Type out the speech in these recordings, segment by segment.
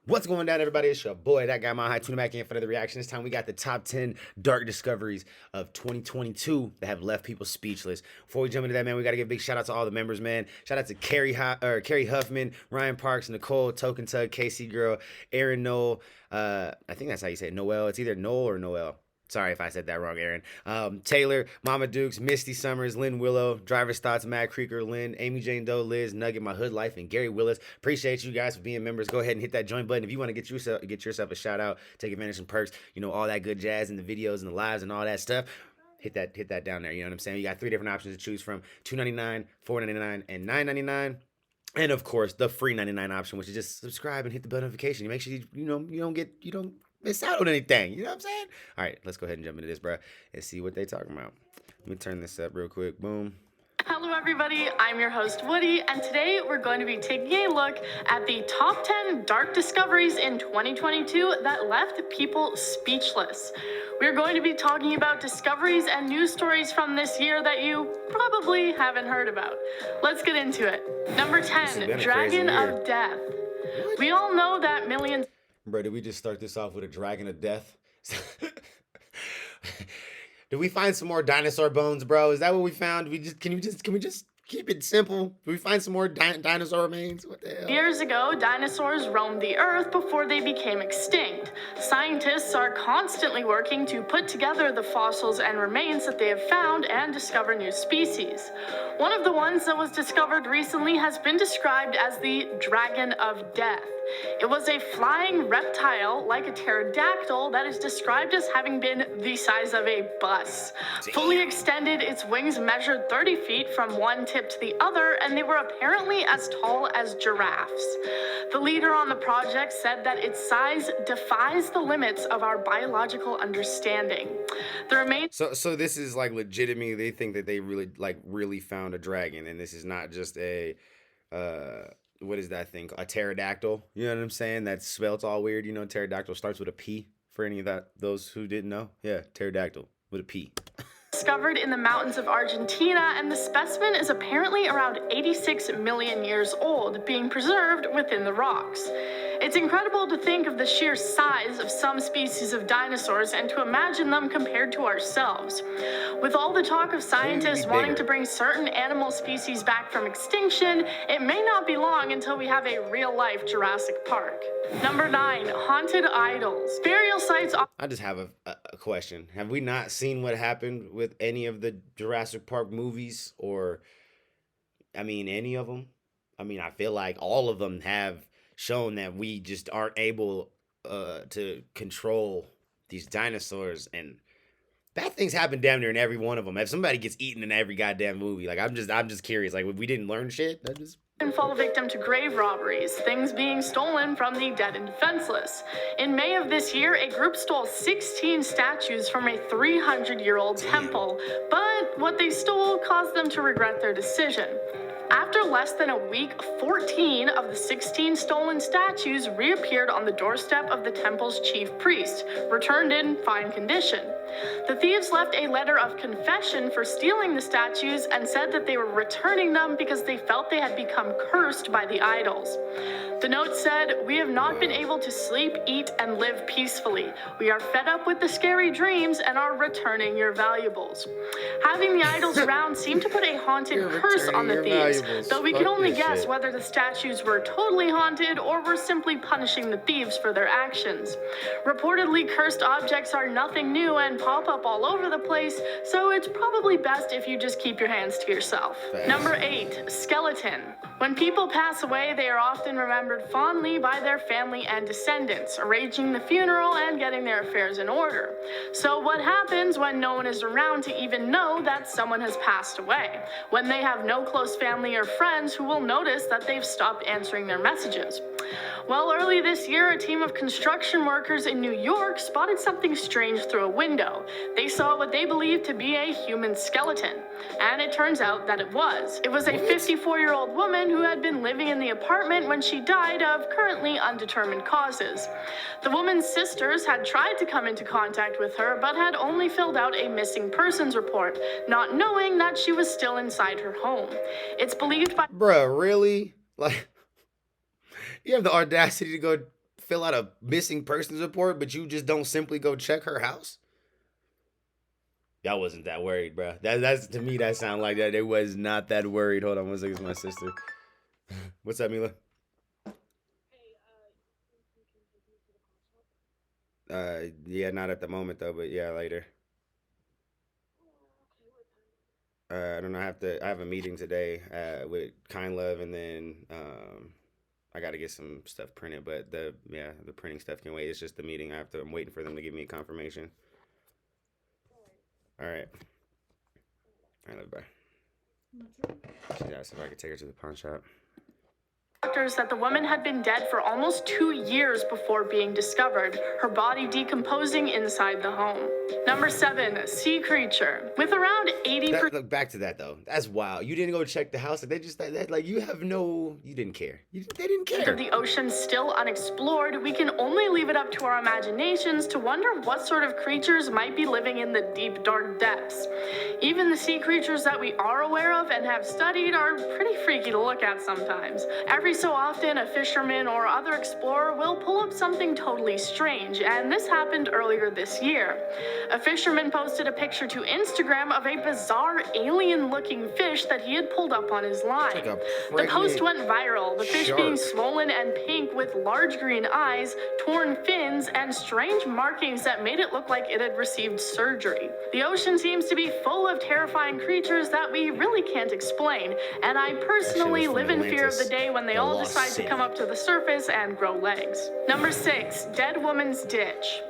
What's going down, everybody? It's your boy, that guy, Mile High, tuning back in for the reaction. This time we got the top 10 dark discoveries of 2022 that have left people speechless. Before we jump into that, man, we got to give a big shout out to all the members, man. Shout out to Carrie Huffman, Ryan Parks, Nicole, Token Tug, Casey Girl, Aaron Noel. I think that's how you say it, Noel. It's either Noel or Noel. Sorry if I said that wrong, Aaron. Taylor, Mama Dukes, Misty Summers, Lynn Willow, Driver's Thoughts, Matt Creeker, Lynn, Amy Jane Doe, Liz, Nugget, My Hood Life, and Gary Willis. Appreciate you guys for being members. Go ahead and hit that join button if you want to get yourself a shout out, take advantage of some perks, all that good jazz in the videos and the lives and all that stuff. Hit that down there. You know what I'm saying? You got 3 different options to choose from: $2.99, $4.99, and $9.99. And of course, the free 99 option, which is just subscribe and hit the bell notification. You make sure you don't miss out on anything. You know what I'm saying? All right, let's go ahead and jump into this, bro. Let's see what they talking about. Let me turn this up real quick. Boom. Hello everybody, I'm your host Woody, and today we're going to be taking a look at the top 10 dark discoveries in 2022 that left people speechless. We're going to be talking about discoveries and news stories from this year that you probably haven't heard about. Let's get into it. Number 10, Dragon of Death. What? We all know that millions... Bro, did we just start this off with a dragon of death? Did we find some more dinosaur bones, bro? Is that what we found? Can we just keep it simple? Did we find some more dinosaur remains? What the hell? Years ago, dinosaurs roamed the earth before they became extinct. Scientists are constantly working to put together the fossils and remains that they have found and discover new species. One of the ones that was discovered recently has been described as the Dragon of Death. It was a flying reptile like a pterodactyl that is described as having been the size of a bus. Damn. Fully extended, its wings measured 30 feet from one tip to the other, and they were apparently as tall as giraffes. The leader on the project said that its size defies the limits of our biological understanding. The remains... So this is like legitimately, they think that they really found a dragon, and this is not just a what is that thing? A pterodactyl. You know what I'm saying? That's spelled all weird. Pterodactyl starts with a P for any of those who didn't know. Yeah, pterodactyl with a P. Discovered in the mountains of Argentina, and the specimen is apparently around 86 million years old, being preserved within the rocks. It's incredible to think of the sheer size of some species of dinosaurs and to imagine them compared to ourselves. With all the talk of scientists wanting to bring certain animal species back from extinction, it may not be long until we have a real-life Jurassic Park. Number 9, haunted idols. Burial sites... I just have a question. Have we not seen what happened with any of the Jurassic Park movies, or, any of them? I feel like all of them have shown that we just aren't able to control these dinosaurs, and bad things happen damn near in every one of them. If somebody gets eaten in every goddamn movie, I'm just curious. If we didn't learn shit, and fall victim to grave robberies, things being stolen from the dead and defenseless. In May of this year, a group stole 16 statues from a 300-year-old temple, but what they stole caused them to regret their decision. After less than a week, 14 of the 16 stolen statues reappeared on the doorstep of the temple's chief priest, returned in fine condition. The thieves left a letter of confession for stealing the statues and said that they were returning them because they felt they had become cursed by the idols. The note said, "We have not been able to sleep, eat, and live peacefully. We are fed up with the scary dreams and are returning your valuables." Having the idols around seemed to put a haunted curse on the thieves, though we can only guess whether the statues were totally haunted or were simply punishing the thieves for their actions. Reportedly, cursed objects are nothing new and pop up all over the place, so it's probably best if you just keep your hands to yourself. Number 8, skeleton. When people pass away, they are often remembered fondly by their family and descendants, arranging the funeral and getting their affairs in order. So what happens when no one is around to even know that someone has passed away? When they have no close family or friends who will notice that they've stopped answering their messages. Well, early this year, a team of construction workers in New York spotted something strange through a window. They saw what they believed to be a human skeleton, and it turns out that it was. It was a 54-year-old woman who had been living in the apartment when she died of currently undetermined causes. The woman's sisters had tried to come into contact with her, but had only filled out a missing persons report, not knowing that she was still inside her home. It's believed by... Bruh, really? You have the audacity to go fill out a missing persons report, but you just don't simply go check her house? Y'all wasn't that worried, bro. That's to me, that sound like that. They was not that worried. Hold on one second, it's my sister. What's up, Mila? Yeah, not at the moment though, but yeah, later. I don't know. I have a meeting today with Kind Love, and then I got to get some stuff printed. But the printing stuff can wait. It's just the meeting. I'm waiting for them to give me a confirmation. All right. All right, love, bye. She asked if I could take her to the pawn shop. Doctors that the woman had been dead for almost 2 years before being discovered, her body decomposing inside the home. Number 7, sea creature. With around 80%. Look, back to that though. That's wild. You didn't go check the house. They just like you have no. You didn't care. They didn't care. Of the ocean still unexplored, we can only leave it up to our imaginations to wonder what sort of creatures might be living in the deep, dark depths. Even the sea creatures that we are aware of and have studied are pretty freaky to look at sometimes. Every so often, a fisherman or other explorer will pull up something totally strange, and this happened earlier this year. A fisherman posted a picture to Instagram of a bizarre alien-looking fish that he had pulled up on his line. The post went viral, the fish being swollen and pink with large green eyes, torn fins, and strange markings that made it look like it had received surgery. The ocean seems to be full of terrifying creatures that we really can't explain, and I personally live in fear of the day when they all decide to come up to the surface and grow legs. Number 6, dead woman's ditch.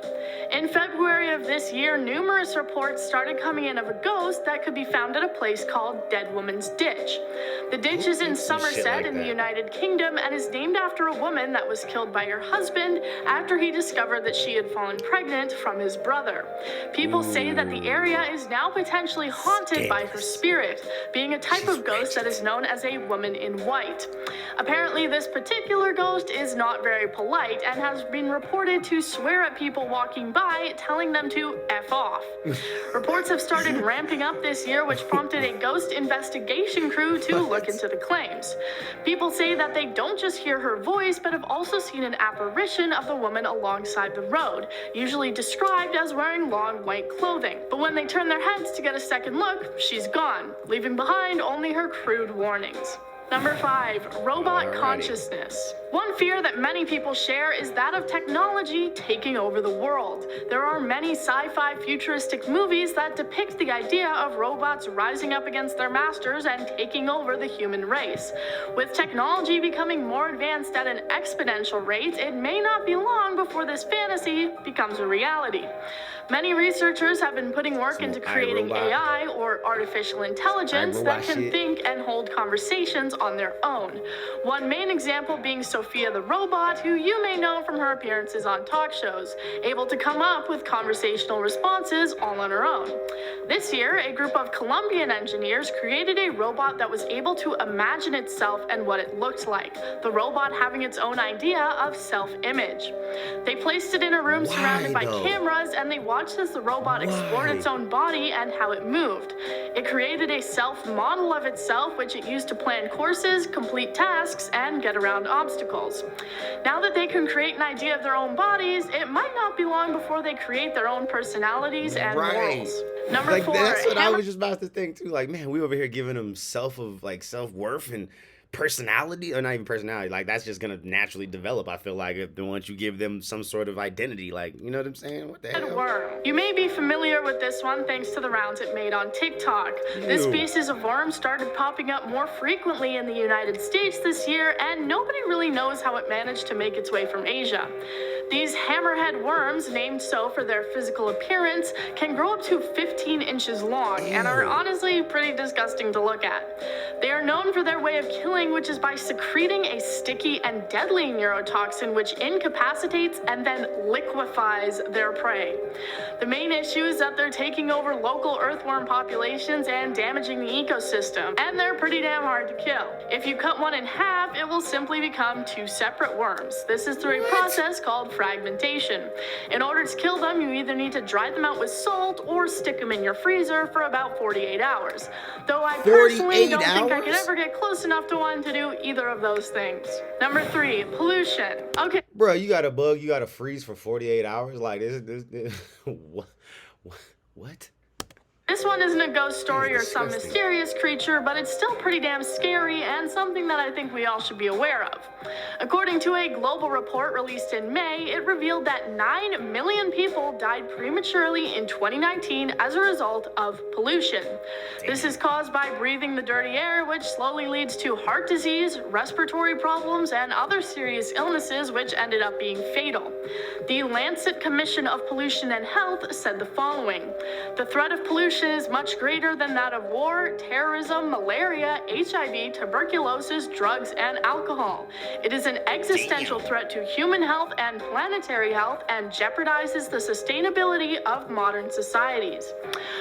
In February of this year, numerous reports started coming in of a ghost that could be found at a place called Dead Woman's Ditch. The ditch is in Somerset in the United Kingdom and is named after a woman that was killed by her husband after he discovered that she had fallen pregnant from his brother. People say that the area is now potentially haunted by her spirit, being a type of ghost that is known as a woman in white. Apparently, this particular ghost is not very polite and has been reported to swear at people walking by, telling them to F off. Reports have started ramping up this year, which prompted a ghost investigation crew to look into the claims. People say that they don't just hear her voice, but have also seen an apparition of the woman alongside the road, usually described as wearing long white clothing. But when they turn their heads to get a second look, she's gone, leaving behind only her crude warnings. Number 5, robot consciousness. One fear that many people share is that of technology taking over the world. There are many sci-fi futuristic movies that depict the idea of robots rising up against their masters and taking over the human race. With technology becoming more advanced at an exponential rate, it may not be long before this fantasy becomes a reality. Many researchers have been putting work into creating AI, or artificial intelligence, that can think and hold conversations on their own. One main example being Sophia the robot, who you may know from her appearances on talk shows, able to come up with conversational responses all on her own. This year, a group of Colombian engineers created a robot that was able to imagine itself and what it looked like, the robot having its own idea of self-image. They placed it in a room surrounded by cameras, and they watched as the robot explored its own body and how it moved. It created a self-model of itself, which it used to plan courses, complete tasks, and get around obstacles. Now that they can create an idea of their own bodies, it might not be long before they create their own personalities and morals. Number 4, that's what I was just about to think too. Like, man, we over here giving them self-worth and personality, or not even personality. Like, that's just gonna naturally develop. I feel like if once you give them some sort of identity, like, you know what I'm saying? What the hell? Worm. You may be familiar with this one thanks to the rounds it made on TikTok. This species of worm started popping up more frequently in the United States this year, and nobody really knows how it managed to make its way from Asia. These hammerhead worms, named so for their physical appearance, can grow up to 15 inches long and are honestly pretty disgusting to look at. They are known for their way of killing, which is by secreting a sticky and deadly neurotoxin which incapacitates and then liquefies their prey. The main issue is that they're taking over local earthworm populations and damaging the ecosystem, and they're pretty damn hard to kill. If you cut one in half, it will simply become 2 separate worms. This is through a process called fragmentation. In order to kill them, you either need to dry them out with salt or stick them in your freezer for about 48 hours. Though I personally don't think I could ever get close enough to one to do either of those things. Number 3, pollution. Okay. bro, you got a bug, you got to freeze for 48 hours. Like this what? What? This one isn't a ghost story or some Disgusting. mysterious creature, but it's still pretty damn scary and something that I think we all should be aware of. According to a global report released in May, it revealed that 9 million people died prematurely in 2019 as a result of pollution. This is caused by breathing the dirty air, which slowly leads to heart disease, respiratory problems, and other serious illnesses, which ended up being fatal. The Lancet Commission of Pollution and Health said the following: "The threat of pollution is much greater than that of war, terrorism, malaria, HIV, tuberculosis, drugs, and alcohol. It is an existential threat to human health and planetary health and jeopardizes the sustainability of modern societies."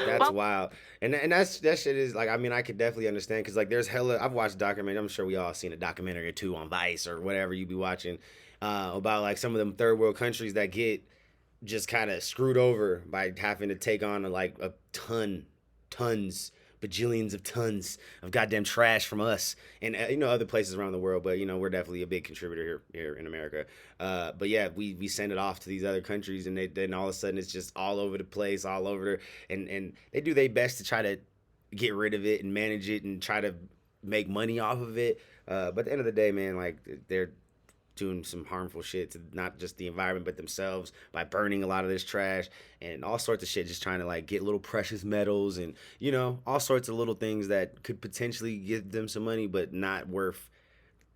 That's wild. And that shit is like, I mean, I could definitely understand because like there's hella. I've watched documentary. I'm sure we all seen a documentary or two on Vice or whatever you be watching about like some of them third world countries that get just kind of screwed over by having to take on like a bajillions of tons of goddamn trash from us and other places around the world. But we're definitely a big contributor here in America. But yeah, we send it off to these other countries, and then all of a sudden it's just all over the place, all over there, and they do their best to try to get rid of it and manage it and try to make money off of it. But at the end of the day, man, like they're doing some harmful shit to not just the environment but themselves by burning a lot of this trash and all sorts of shit, just trying to like get little precious metals and all sorts of little things that could potentially give them some money but not worth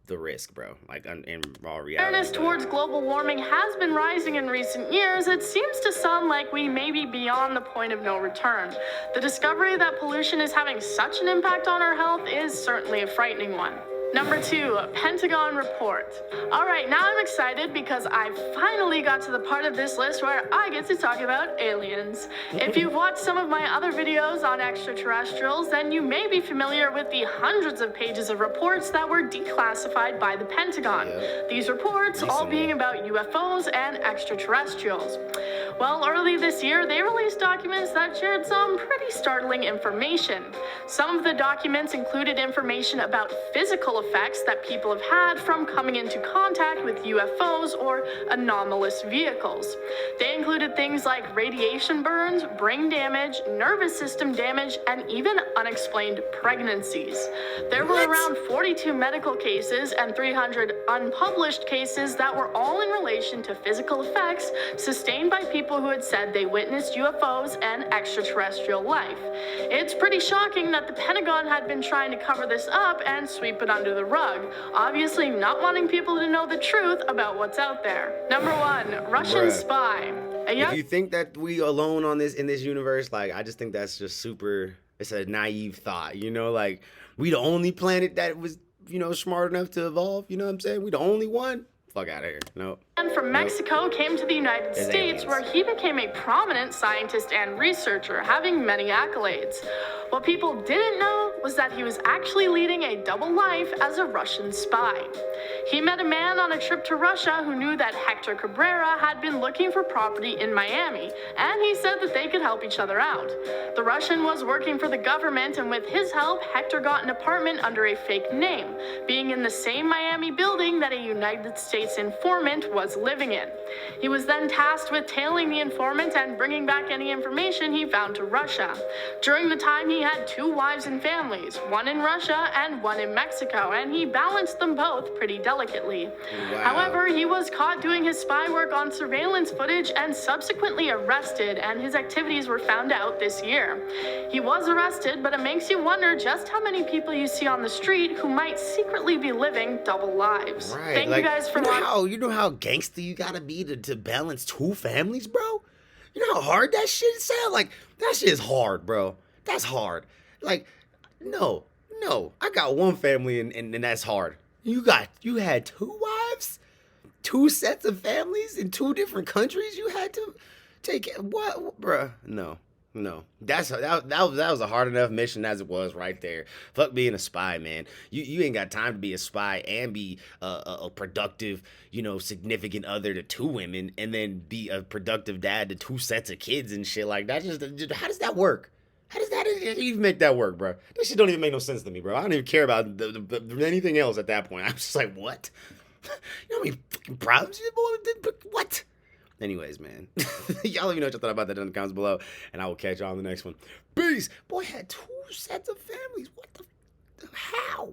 the risk, bro. Like in raw reality. Awareness towards global warming has been rising in recent years. It seems to some like we may be beyond the point of no return. The discovery that pollution is having such an impact on our health is certainly a frightening one. Number 2, Pentagon report. All right, now I'm excited because I finally got to the part of this list where I get to talk about aliens. If you've watched some of my other videos on extraterrestrials, then you may be familiar with the hundreds of pages of reports that were declassified by the Pentagon. These reports all being about UFOs and extraterrestrials. Well, early this year, they released documents that shared some pretty startling information. Some of the documents included information about physical effects that people have had from coming into contact with UFOs or anomalous vehicles. They included things like radiation burns, brain damage, nervous system damage, and even unexplained pregnancies. There were around 42 medical cases and 300 unpublished cases that were all in relation to physical effects sustained by people who had said they witnessed UFOs and extraterrestrial life. It's pretty shocking that the Pentagon had been trying to cover this up and sweep it under the rug, obviously not wanting people to know the truth about what's out there. Number 1, Russian spy. If you think that we alone on this in this universe, like I just think that's just super. It's a naive thought, like we the only planet that was smart enough to evolve. You know what I'm saying? We the only one. Fuck out of here. No. And from Mexico came to the United States, where he became a prominent scientist and researcher, having many accolades. What people didn't know was that he was actually leading a double life as a Russian spy. He met a man on a trip to Russia who knew that Hector Cabrera had been looking for property in Miami, and he said that they could help each other out. The Russian was working for the government, and with his help, Hector got an apartment under a fake name, being in the same Miami building that a United States informant was living in. He was then tasked with tailing the informant and bringing back any information he found to Russia. During the time, he had 2 wives and families, one in Russia and one in Mexico, and he balanced them both pretty delicately. Wow. However, he was caught doing his spy work on surveillance footage and subsequently arrested, and his activities were found out this year. He was arrested, but it makes you wonder just how many people you see on the street who might secretly be living double lives. Right. Thank you guys for watching. You know how gangster you gotta be to balance 2 families, bro? You know how hard that shit sound? Like, that shit is hard, bro. That's hard. Like, no. I got 1 family and that's hard. You had 2 wives? 2 sets of families in 2 different countries you had to take what, bruh? No. That was a hard enough mission as it was right there. Fuck being a spy, man. You ain't got time to be a spy and be a productive, significant other to 2 women and then be a productive dad to 2 sets of kids and shit like that. Just how does that work? How does that even make that work, bro? That shit don't even make no sense to me, bro. I don't even care about anything else at that point. I'm just like, what? You know how many fucking problems you boy did? What? Anyways, man. Y'all let me know what you thought about that in the comments below, and I will catch y'all on the next one. Peace. Boy had 2 sets of families. What the? How?